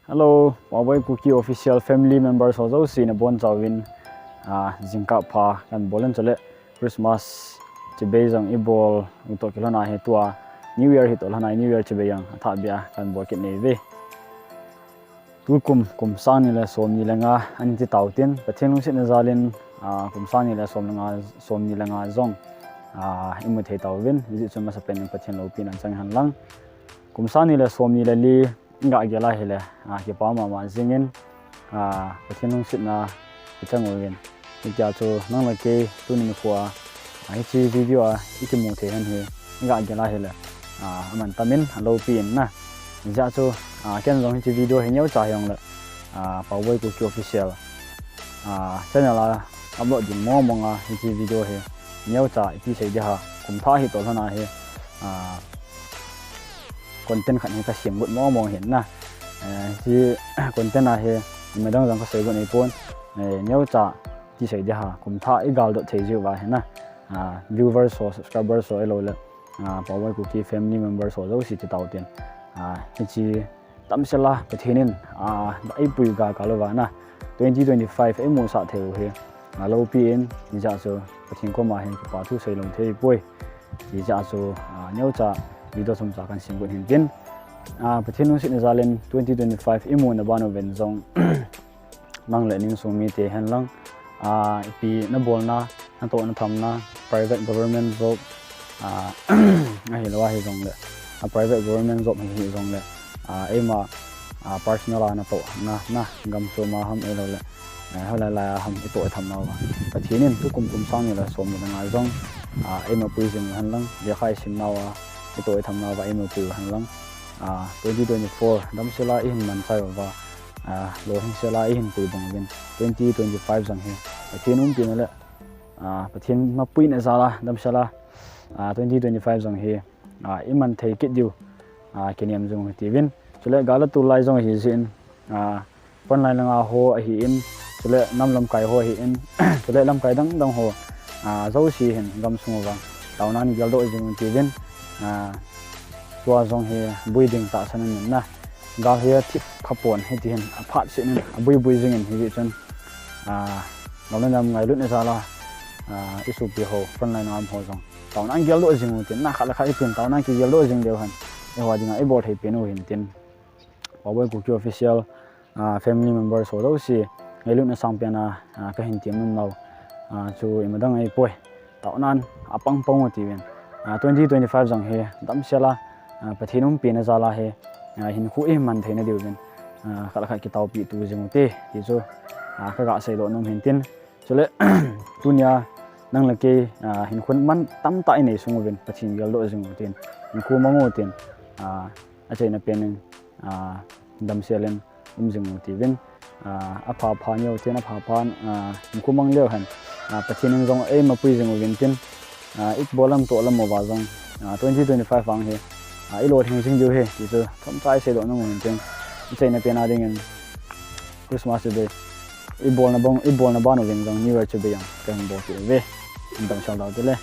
Hello, Huawei Cookie official family members hozo sin bon chawin jingka pha kan bolen chale Christmas chibe jang ibol to kilana he tua New Year hit olana New Year chibe yang tha bia kan bo kit nei ve tu kum sang ni la som ni langa an ti tautin pathenung sin zalin kum sang ni la som ni langa zong imu thei tawin ji chuma sa pen pathen lo pin an chang han lang kum sang ni la som ni la li nga gela hele ke pa ma zingin pathenung sit na itang organ ikya chu nang la ke tunin khwa ai chi video ikimu the han he nga gela hele aman tamin lo pin na ja chu ken jong chi video he nyau cha yong la Huawei Cookie official channel la upload din mo nga chi video he nyau cha ti sei ja kum tha hi to hana he content khan ka sim gut mo hen na ji content a he medang jang ka sei gon ipon nyau cha ti sei ja kum tha igal do thei ju wa he na viewers or subscribers so elo le Huawei Cookie family members so zo si ti tau ten chi tamsela pathinin ai pui ga ka lo wa na 2025 emo sa theu he lo pin ni ja so pathin ko ma hen pa thu sei long thei poi ji ja so nyau cha video som cha kan sim gon hin tin pathinung sin zalen 2025 emo na bano ven zong nang le ning so mi te han lang pi na bol na to na tham na private government job hi lo hi zong le private government job hi zong le ema personal na to na gam so ma ham elo le hala la ham to tham na wa pathinin tu kum sang ni la som ni nga zong ema pui jing han lang de khai sim na wa to tham na wa ema pui han lang 2024 dam sela in man sai wa lo hin sela in pui bang gen 2025 jang he pathinum pin le pathin ma pui na zala dam sela 2025 jang he iman thei kit diu keniam jong tivin chule gala tu lai jong hi sin pon lai langa ho hi in chule nam lam kai ho hi in chule lam kai dang ho zo si hin gam sunga tauna ni galdo jong tivin tua jong he building ta sanan na gal he thik khapon he tin aphat sin bui jing in hi chon nam ngai lut na sala isu pi ho pon lai nam ho jong tauna galdo jing tin na khala khai tin tauna ki galdo jing deu han ewa dinga e bot he penu hin tin Huawei Cookie official family members so do si ngelu na sampiana ka hin tim num nau chu imadang ai poi taunan apang pong ti wen 2025 jang he dam sela pathinum pina zala he hin khu e man theina diu wen khala kha ki tau pi tu jing te ti chu ka ga sei lo nom hin tin chule tunia nang la ke hin khun man tam tai nei sung wen pathin gal do jing tin hin khu mango tin a chei na pen dam selen jing ti wen apha pha nyau tin apha phan hin khu mang leo han pathin jong e ma pui jing wen tin ik bolam to lam wa jong 2025 wang he I lo thing jing ju he ti chu thom chai se do na ngun tin chei na pen a ding Christmas day i bol na ba no wen jong New Year chu be yang kan bo ti ve dam shal da de le